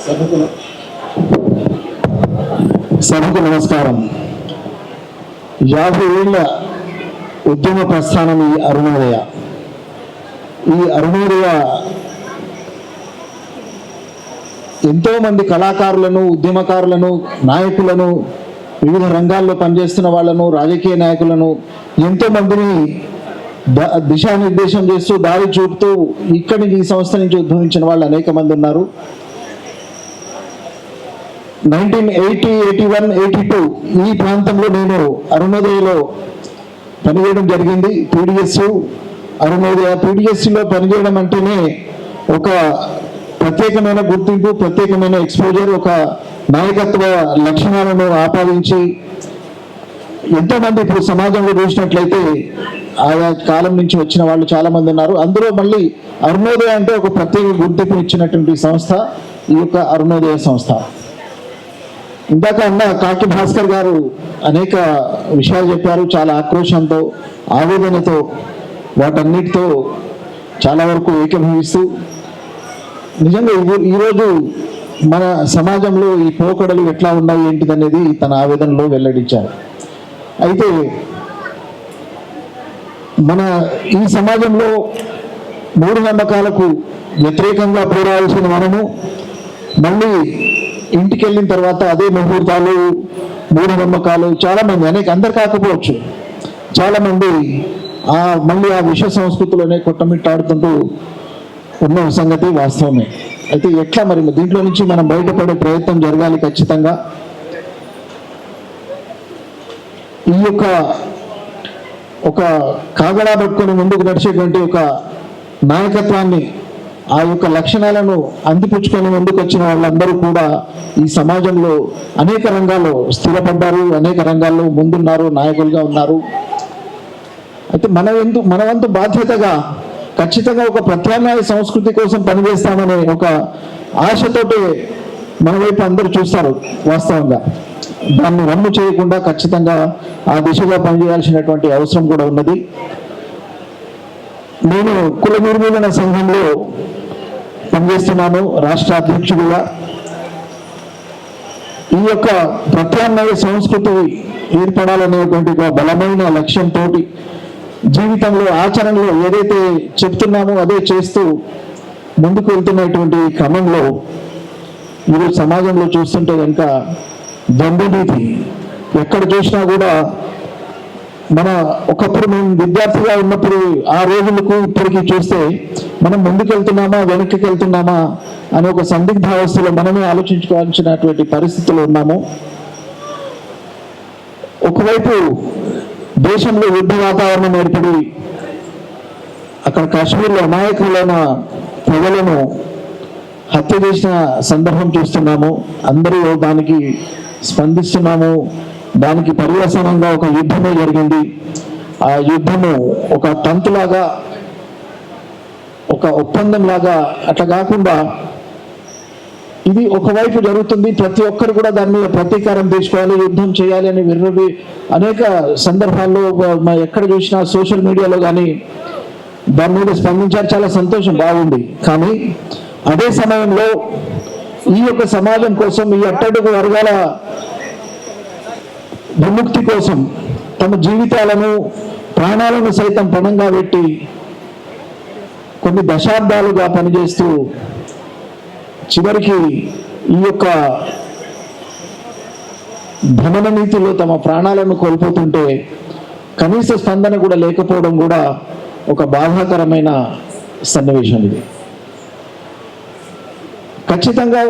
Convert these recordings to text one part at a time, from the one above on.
సభకు నమస్కారం. 50 ఏళ్ల ఉద్యమ ప్రస్థానం ఈ అరుణోదయ. ఎంతో మంది కళాకారులను, ఉద్యమకారులను, నాయకులను, వివిధ రంగాల్లో పనిచేస్తున్న వాళ్ళను, రాజకీయ నాయకులను ఎంతో మందిని దిశానిర్దేశం చేస్తూ, దారి చూపుతూ ఇక్కడి ఈ సంస్థ నుంచి ఉద్భవించిన వాళ్ళు అనేక మంది ఉన్నారు. 1980, 81, 82 ఈ ప్రాంతంలో నేను అరుణోదయలో పనిచేయడం జరిగింది. PDS అరుణోదయ. PDSలో పనిచేయడం అంటేనే ఒక ప్రత్యేకమైన గుర్తింపు, ప్రత్యేకమైన ఎక్స్పోజర్, ఒక నాయకత్వ లక్షణాలను ఆపాదించి ఎంతోమంది ఇప్పుడు సమాజంలో చూసినట్లయితే ఆయా కాలం నుంచి వచ్చిన వాళ్ళు చాలామంది ఉన్నారు. అందులో మళ్ళీ అరుణోదయ అంటే ఒక ప్రత్యేక గుర్తింపు ఇచ్చినటువంటి సంస్థ ఈ యొక్క అరుణోదయ సంస్థ. ఇందాక కాకి భాస్కర్ గారు అనేక విషయాలు చెప్పారు. చాలా ఆక్రోశంతో, ఆవేదనతో, వాటన్నిటితో చాలా వరకు ఏకీభవిస్తూ నిజంగా ఈరోజు మన సమాజంలో ఈ పోకడలు ఎట్లా ఉన్నాయి ఏంటిదనేది తన ఆవేదనలో వెల్లడించారు. అయితే మన ఈ సమాజంలో మూఢనమ్మకాలకు వ్యతిరేకంగా పోరాడాల్సిన మనము మళ్ళీ ఇంటికి వెళ్ళిన తర్వాత అదే ముహూర్తాలు, మూఢనమ్మకాలు చాలామంది అందరు కాకపోవచ్చు, చాలామంది మళ్ళీ ఆ విష సంస్కృతిలోనే కొట్టమిట్టాడుతుంటూ ఉన్న సంగతి వాస్తవమే. అయితే ఎట్లా మరి దీంట్లో నుంచి మనం బయటపడే ప్రయత్నం జరగాలి ఖచ్చితంగా. ఈ యొక్క ఒక కాగడా పట్టుకొని ముందుకు నడిచేటువంటి ఒక నాయకత్వాన్ని, ఆ యొక్క లక్షణాలను అందిపుచ్చుకొని ముందుకు వచ్చిన వాళ్ళందరూ కూడా ఈ సమాజంలో అనేక రంగాల్లో స్థిరపడ్డారు, అనేక రంగాల్లో ముందున్నారు, నాయకులుగా ఉన్నారు. అయితే మన వంతు బాధ్యతగా ఖచ్చితంగా ఒక ప్రత్యామ్నాయ సంస్కృతి కోసం పనిచేస్తామనే ఒక ఆశతోటి మన వైపు అందరూ చూస్తారు. వాస్తవంగా దాన్ని రమ్ము చేయకుండా ఖచ్చితంగా ఆ దిశగా పనిచేయాల్సినటువంటి అవసరం కూడా ఉన్నది. నేను కుల నిర్మూలన సంఘంలో పనిచేస్తున్నాను, రాష్ట్ర అధ్యక్షుడిగా. ఈ యొక్క ప్రత్యామ్నాయ సంస్కృతి ఏర్పడాలనేటువంటి ఒక బలమైన లక్ష్యంతో జీవితంలో, ఆచరణలో ఏదైతే చెప్తున్నామో అదే చేస్తూ ముందుకు వెళ్తున్నటువంటి క్రమంలో ఈరోజు సమాజంలో చూస్తుంటే కనుక బంధునీతి ఎక్కడ చూసినా కూడా మన ఒకప్పుడు మేము విద్యార్థిగా ఉన్నప్పుడు ఆ రోజులకు ఇప్పటికీ చూస్తే మనం ముందుకెళ్తున్నామా వెనక్కి వెళ్తున్నామా అనే ఒక సందిగ్ధావస్థలో మనమే ఆలోచించుకోవాల్సినటువంటి పరిస్థితులు ఉన్నాము. ఒకవైపు దేశంలో యుద్ధ వాతావరణం ఏర్పడి అక్కడ కాశ్మీర్లో అమాయకులైన ప్రజలను హత్య చేసిన సందర్భం చూస్తున్నాము. అందరూ దానికి స్పందిస్తున్నాము. దానికి పర్యవసానంగా ఒక యుద్ధమే జరిగింది. ఆ యుద్ధము ఒక తంతులాగా, ఒక ఒప్పందం లాగా అట్లా కాకుండా ఇది ఒకవైపు జరుగుతుంది. ప్రతి ఒక్కరు కూడా దాని మీద ప్రతీకారం తీసుకోవాలి, యుద్ధం చేయాలి అని విర్రవి అనేక సందర్భాల్లో ఎక్కడ చూసినా సోషల్ మీడియాలో కానీ దాని మీద స్పందించారు. చాలా సంతోషం, బాగుంది. కానీ అదే సమయంలో ఈ యొక్క సమాజం కోసం, ఈ అట్టడుగు వర్గాల విముక్తి కోసం తమ జీవితాలను, ప్రాణాలను సైతం పణంగా పెట్టి కొన్ని దశాబ్దాలుగా పనిచేస్తూ చివరికి ఈ యొక్క ధమన నీతిలో తమ ప్రాణాలను కోల్పోతుంటే కనీస స్పందన కూడా లేకపోవడం కూడా ఒక బాధాకరమైన సన్నివేశం. ఇది ఖచ్చితంగా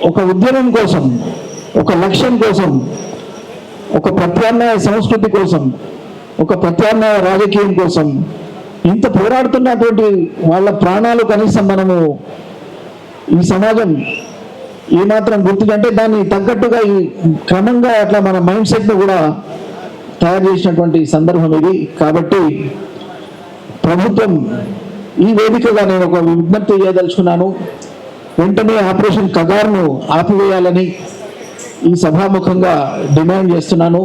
ఒక ఉద్యమం కోసం, ఒక లక్ష్యం కోసం, ఒక ప్రత్యామ్నాయ సంస్కృతి కోసం, ఒక ప్రత్యామ్నాయ రాజకీయం కోసం ఇంత పోరాడుతున్నటువంటి వాళ్ళ ప్రాణాలు కనీసం మనము ఈ సమాజం ఏమాత్రం గుర్తుంటే దాన్ని తగ్గట్టుగా ఈ క్రమంగా అట్లా మన మైండ్ సెట్ను కూడా తయారు చేసినటువంటి సందర్భం ఇది. కాబట్టి ప్రభుత్వం ఈ వేదికగా నేను ఒక విజ్ఞప్తి చేయదలుచుకున్నాను. వెంటనే ఆపరేషన్ కగార్ను ఆపివేయాలని ఈ సభాముఖంగా డిమాండ్ చేస్తున్నాను.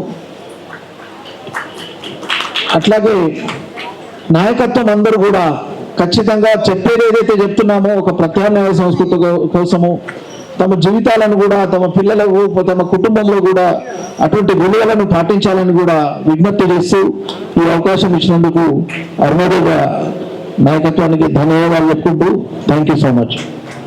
అట్లాగే నాయకత్వం అందరూ కూడా ఖచ్చితంగా చెప్పేది ఏదైతే చెప్తున్నామో ఒక ప్రత్యామ్నాయ సంస్కృతి కోసము తమ జీవితాలను కూడా తమ పిల్లలకు తమ కుటుంబంలో కూడా అటువంటి విలువలను పాటించాలని కూడా విజ్ఞప్తి చేస్తూ ఈ అవకాశం ఇచ్చినందుకు అరుణోదయ నాయకత్వానికి ధన్యవాదాలు చెప్పుకుంటూ థ్యాంక్ యూ సో మచ్.